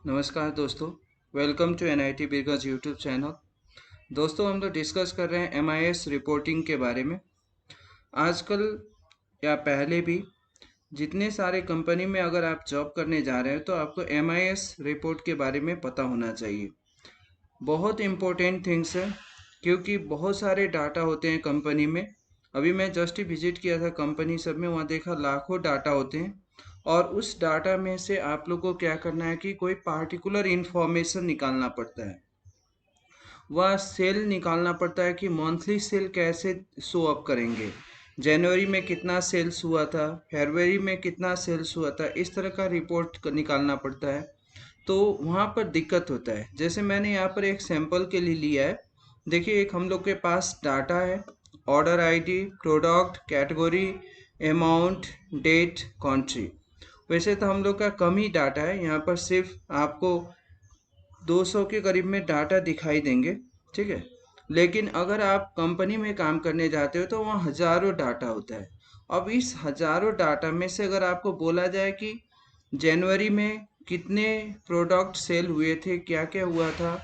नमस्कार दोस्तों। Welcome to NIT Birganj YouTube channel. दोस्तों, हम लोग डिस्कस कर रहे हैं एमआईएस रिपोर्टिंग के बारे में। आजकल या पहले भी जितने सारे कंपनी में अगर आप जॉब करने जा रहे हैं तो आपको एमआईएस रिपोर्ट के बारे में पता होना चाहिए। बहुत इम्पोर्टेंट थिंग्स है क्योंकि बहुत सारे डाटा होते हैं कंपनी में। अभी मैं जस्ट ही विजिट किया था कंपनी सब में, वहाँ देखा लाखों डाटा होते हैं और उस डाटा में से आप लोग को क्या करना है कि कोई पार्टिकुलर इन्फॉर्मेशन निकालना पड़ता है। वह सेल निकालना पड़ता है कि मंथली सेल कैसे शो अप करेंगे, जनवरी में कितना सेल्स हुआ था, फरवरी में कितना सेल्स हुआ था, इस तरह का रिपोर्ट निकालना पड़ता है। तो वहाँ पर दिक्कत होता है। जैसे मैंने यहाँ पर एक सैंपल के लिए लिया है। देखिए, एक हम लोग के पास डाटा है, order ID, product, category, amount, date, country. वैसे तो हम लोग का कम ही डाटा है, यहाँ पर सिर्फ आपको 200 के करीब में डाटा दिखाई देंगे, ठीक है। लेकिन अगर आप कंपनी में काम करने जाते हो तो वहाँ हज़ारों डाटा होता है। अब इस हज़ारों डाटा में से अगर आपको बोला जाए कि जनवरी में कितने प्रोडक्ट सेल हुए थे, क्या क्या हुआ था,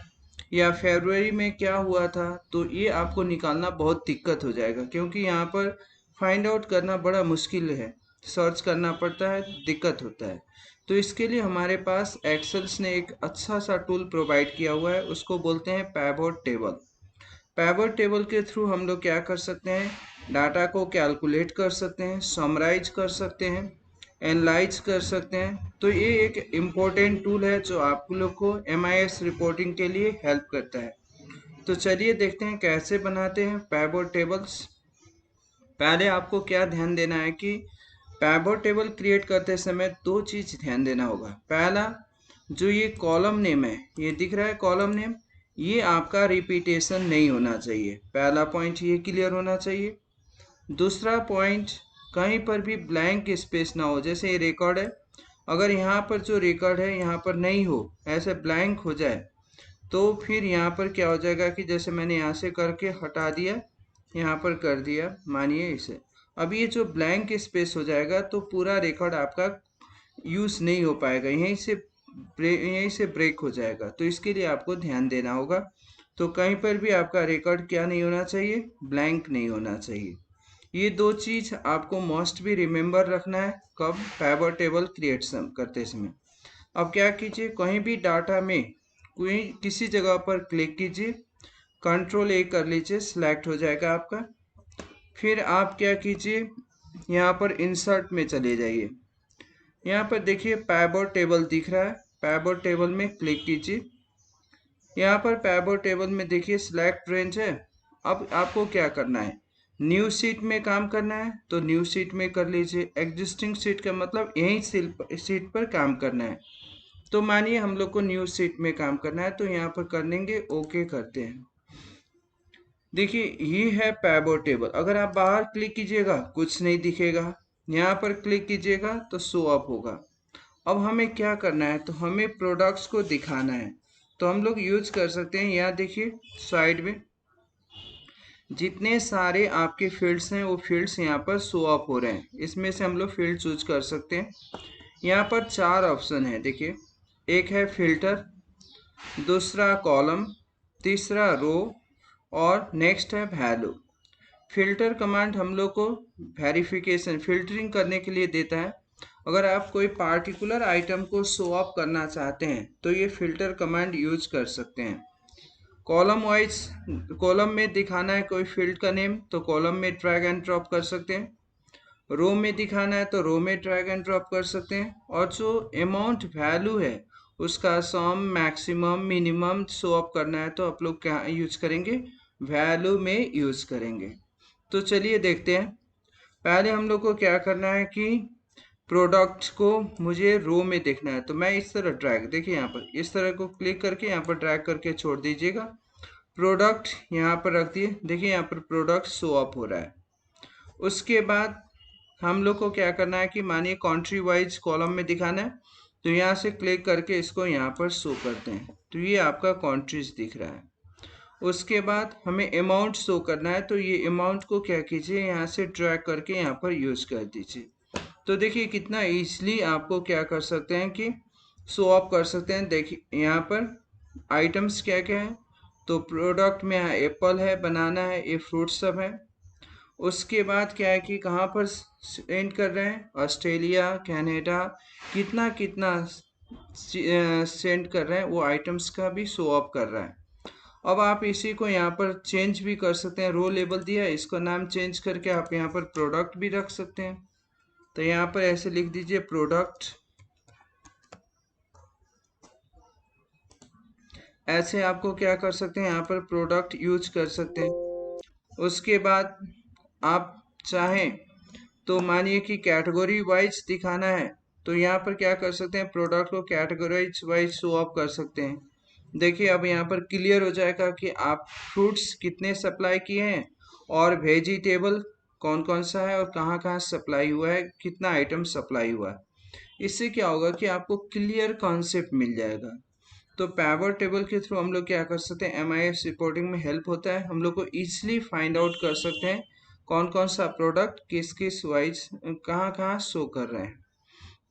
या फरवरी में क्या हुआ था, तो ये आपको निकालना बहुत दिक्कत हो जाएगा क्योंकि यहाँ पर फाइंड आउट करना बड़ा मुश्किल है, सर्च करना पड़ता है, दिक्कत होता है। तो इसके लिए हमारे पास एक्सेल्स ने एक अच्छा सा टूल प्रोवाइड किया हुआ है, उसको बोलते हैं पैवट टेबल। पैवट टेबल के थ्रू हम लोग क्या कर सकते हैं, डाटा को कैलकुलेट कर सकते हैं, समराइज कर सकते हैं, एनालाइज कर सकते हैं। तो ये एक इम्पोर्टेंट टूल है जो आप लोग को एमआईएस रिपोर्टिंग के लिए हेल्प करता है। तो चलिए देखते हैं कैसे बनाते हैं पैवट टेबल्स। पहले आपको क्या ध्यान देना है कि पैवट टेबल क्रिएट करते समय दो चीज ध्यान देना होगा। पहला, जो ये कॉलम नेम है, ये दिख रहा है कॉलम नेम, ये आपका रिपीटेशन नहीं होना चाहिए। पहला पॉइंट ये क्लियर होना चाहिए। दूसरा पॉइंट, कहीं पर भी ब्लैंक स्पेस ना हो। जैसे ये रिकॉर्ड है, अगर यहाँ पर जो रिकॉर्ड है यहाँ पर नहीं हो, ऐसे ब्लैंक हो जाए, तो फिर यहाँ पर क्या हो जाएगा कि जैसे मैंने यहाँ से करके हटा दिया, यहाँ पर कर दिया, मानिए इसे। अब ये जो ब्लैंक स्पेस हो जाएगा तो पूरा रिकॉर्ड आपका यूज़ नहीं हो पाएगा, यहीं से ब्रेक हो जाएगा। तो इसके लिए आपको ध्यान देना होगा। तो कहीं पर भी आपका रिकॉर्ड क्या नहीं होना चाहिए, ब्लैंक नहीं होना चाहिए। ये दो चीज आपको मस्ट भी रिमेम्बर रखना है कब, पैवट टेबल क्रिएट करते समय। अब क्या कीजिए, कहीं भी डाटा में कोई किसी जगह पर क्लिक कीजिए, कंट्रोल ए कर लीजिए, सिलेक्ट हो जाएगा आपका। फिर आप क्या कीजिए, यहाँ पर इंसर्ट में चले जाइए। यहाँ पर देखिए पैवट टेबल दिख रहा है, पैवट टेबल में क्लिक कीजिए। यहाँ पर पैवट टेबल में देखिए सिलेक्ट रेंज है। अब आपको क्या करना है, न्यू सीट में काम करना है तो न्यू सीट में कर लीजिए। एग्जिस्टिंग सीट का मतलब यही सीट पर काम करना है। तो मानिए हम लोग को न्यू सीट में काम करना है तो यहाँ पर कर लेंगे, ओके करते हैं। देखिए ये है पैवट टेबल। अगर आप बाहर क्लिक कीजिएगा कुछ नहीं दिखेगा, यहाँ पर क्लिक कीजिएगा तो शो अप होगा। अब हमें क्या करना है, तो हमें प्रोडक्ट्स को दिखाना है। तो हम लोग यूज कर सकते हैं, यहाँ देखिए साइड में जितने सारे आपके फील्ड्स हैं वो फील्ड्स यहाँ पर शो अप हो रहे हैं। इसमें से हम लोग फील्ड चूज कर सकते हैं। यहाँ पर चार ऑप्शन है, देखिए। एक है फिल्टर, दूसरा कॉलम, तीसरा रो, और नेक्स्ट है वैल्यू। फिल्टर कमांड हम लोग को वेरिफिकेशन, फिल्टरिंग करने के लिए देता है। अगर आप कोई पार्टिकुलर आइटम को शो ऑफ करना चाहते हैं तो ये फिल्टर कमांड यूज कर सकते हैं। कॉलम वाइज, कॉलम में दिखाना है कोई फील्ड का नेम तो कॉलम में ड्रैग एंड ड्रॉप कर सकते हैं। रो में दिखाना है तो रो में ड्रैग एंड ड्रॉप कर सकते हैं। और जो अमाउंट वैल्यू है उसका सम, मैक्सिमम, मिनिमम शो अप करना है तो आप लोग क्या यूज करेंगे, वैल्यू में यूज करेंगे। तो चलिए देखते हैं। पहले हम लोग को क्या करना है कि प्रोडक्ट को मुझे रो में देखना है तो मैं इस तरह ड्रैग, देखिए यहाँ पर इस तरह को क्लिक करके यहाँ पर ड्रैग करके छोड़ दीजिएगा। प्रोडक्ट यहाँ पर रख दिए, देखिए यहाँ पर प्रोडक्ट शो अप हो रहा है। उसके बाद हम लोग को क्या करना है कि मानिए कंट्री वाइज कॉलम में दिखाना है तो यहाँ से क्लिक करके इसको यहाँ पर शो करते हैं तो ये आपका कंट्रीज दिख रहा है। उसके बाद हमें अमाउंट शो करना है तो ये अमाउंट को क्या कीजिए, यहाँ से ड्रैग करके यहाँ पर यूज कर दीजिए। तो देखिए कितना इजीली आपको क्या कर सकते हैं कि शो ऑफ कर सकते हैं। देखिए यहाँ पर आइटम्स क्या क्या है, तो प्रोडक्ट में एप्पल है, बनाना है, ये फ्रूट सब है। उसके बाद क्या है कि कहाँ पर सेंड कर रहे हैं, ऑस्ट्रेलिया, कनाडा, कितना कितना सेंड कर रहे हैं, वो आइटम्स का भी शो ऑफ कर रहा है। अब आप इसी को यहाँ पर चेंज भी कर सकते हैं। रो लेबल दिया है, इसका नाम चेंज करके आप यहाँ पर प्रोडक्ट भी रख सकते हैं। तो यहाँ पर ऐसे लिख दीजिए प्रोडक्ट, ऐसे आपको क्या कर सकते हैं, यहाँ पर प्रोडक्ट यूज कर सकते हैं। उसके बाद आप चाहें तो मानिए कि कैटेगरी वाइज दिखाना है, तो यहाँ पर क्या कर सकते हैं, प्रोडक्ट को कैटेगरी वाइज शो ऑफ कर सकते हैं। देखिए अब यहाँ पर क्लियर हो जाएगा कि आप फ्रूट्स कितने सप्लाई किए हैं और वेजिटेबल कौन कौन सा है और कहाँ कहाँ सप्लाई हुआ है, कितना आइटम सप्लाई हुआ है। इससे क्या होगा कि आपको क्लियर कॉन्सेप्ट मिल जाएगा। तो पैवर टेबल के थ्रू हम लोग क्या कर सकते हैं, MIS रिपोर्टिंग में हेल्प होता है। हम लोग को इजीली फाइंड आउट कर सकते हैं कौन कौन सा प्रोडक्ट किस किस वाइज कहाँ कहाँ शो कर रहे हैं।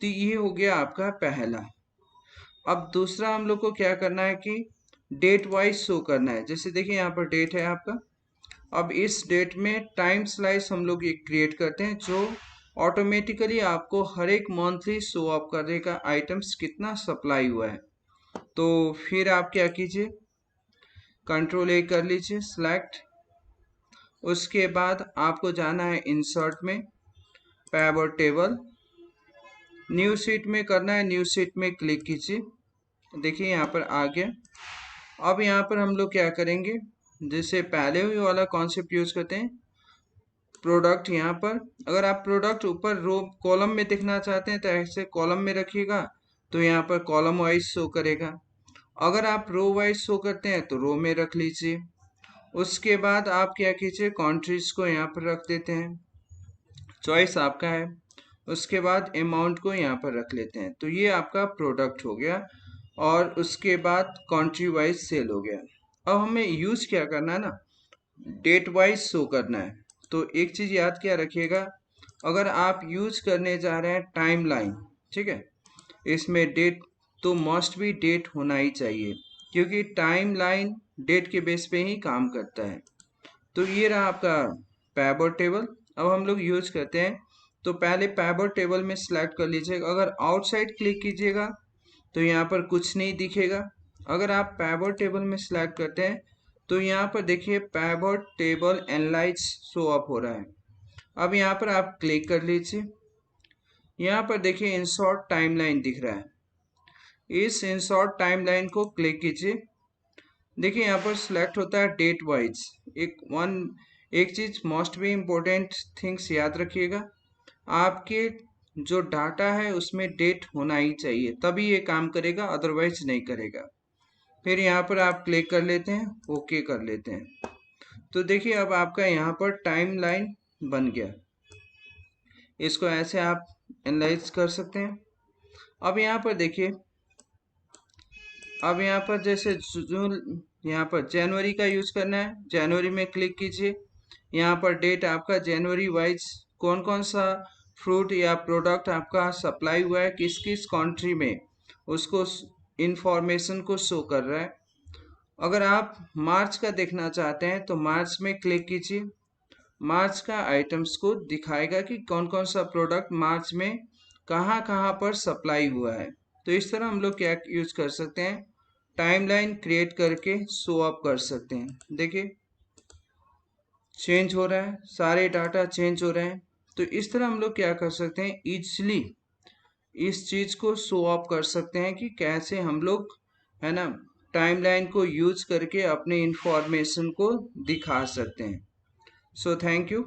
तो ये हो गया आपका पहला। अब दूसरा हम लोग को क्या करना है कि डेट वाइज शो करना है। जैसे देखिए यहाँ पर डेट है आपका, अब इस डेट में टाइम स्लाइस हम लोग ये क्रिएट करते हैं जो ऑटोमेटिकली आपको हर एक मंथली शो ऑफ करेगा आइटम्स कितना सप्लाई हुआ है। तो फिर आप क्या कीजिए, कंट्रोल A कर लीजिए, सिलेक्ट। उसके बाद आपको जाना है इंसर्ट में, पैवर टेबल, न्यू शीट में करना है, न्यू शीट में क्लिक कीजिए। देखिए यहाँ पर आ गया। अब यहाँ पर हम लोग क्या करेंगे, जैसे पहले हुई वाला कॉन्सेप्ट यूज करते हैं, प्रोडक्ट यहाँ पर अगर आप प्रोडक्ट ऊपर रो कॉलम में देखना चाहते हैं तो ऐसे कॉलम में रखिएगा, तो यहाँ पर कॉलम वाइज शो करेगा। अगर आप रो वाइज शो करते हैं तो रो में रख लीजिए। उसके बाद आप क्या कीजिए, कंट्रीज को यहाँ पर रख देते हैं, चॉइस आपका है। उसके बाद अमाउंट को यहाँ पर रख लेते हैं, तो ये आपका प्रोडक्ट हो गया। और उसके बाद कंट्री वाइज सेल हो गया। अब हमें यूज क्या करना है ना, डेट वाइज शो करना है। तो एक चीज याद क्या रखिएगा, अगर आप यूज करने जा रहे हैं टाइम लाइन, ठीक है, इसमें डेट तो मस्ट भी डेट होना ही चाहिए, क्योंकि टाइम लाइन डेट के बेस पे ही काम करता है। तो ये रहा आपका पैवर टेबल। अब हम लोग यूज करते हैं, तो पहले पैवर टेबल में सिलेक्ट कर लीजिएगा। अगर आउटसाइड क्लिक कीजिएगा तो यहाँ पर कुछ नहीं दिखेगा। अगर आप पैवर टेबल में सिलेक्ट करते हैं तो यहाँ पर देखिए पैवर टेबल एनालाइज शो अप हो रहा है। अब यहाँ पर आप क्लिक कर लीजिए, यहाँ पर देखिए इंसर्ट टाइमलाइन दिख रहा है। इस इंसर्ट टाइमलाइन को क्लिक कीजिए। देखिए यहाँ पर सिलेक्ट होता है डेट वाइज। एक चीज मोस्ट भी इम्पोर्टेंट थिंग्स याद रखिएगा, आपके जो डाटा है उसमें डेट होना ही चाहिए, तभी ये काम करेगा, अदरवाइज नहीं करेगा। फिर यहाँ पर आप क्लिक कर लेते हैं, ओके कर लेते हैं। तो देखिए अब आपका यहाँ पर टाइम लाइन बन गया। इसको ऐसे आप एनालाइज कर सकते हैं। अब यहाँ पर देखिए, अब यहाँ पर जैसे जून, यहाँ पर जनवरी का यूज करना है, जनवरी में क्लिक कीजिए। यहाँ पर डेट आपका जनवरी वाइज कौन कौन सा फ्रूट या प्रोडक्ट आपका सप्लाई हुआ है किस किस कंट्री में, उसको इंफॉर्मेशन को शो कर रहा है। अगर आप मार्च का देखना चाहते हैं तो मार्च में क्लिक कीजिए। मार्च का आइटम्स को दिखाएगा कि कौन कौन सा प्रोडक्ट मार्च में कहाँ कहाँ पर सप्लाई हुआ है। तो इस तरह हम लोग क्या यूज कर सकते हैं, टाइमलाइन क्रिएट करके शो अप कर सकते हैं। देखिए चेंज हो रहा है, सारे डाटा चेंज हो रहे हैं। तो इस तरह हम लोग क्या कर सकते हैं, इजली इस चीज को शो ऑफ कर सकते हैं कि कैसे हम लोग, है ना, टाइमलाइन को यूज करके अपने इंफॉर्मेशन को दिखा सकते हैं। So thank you.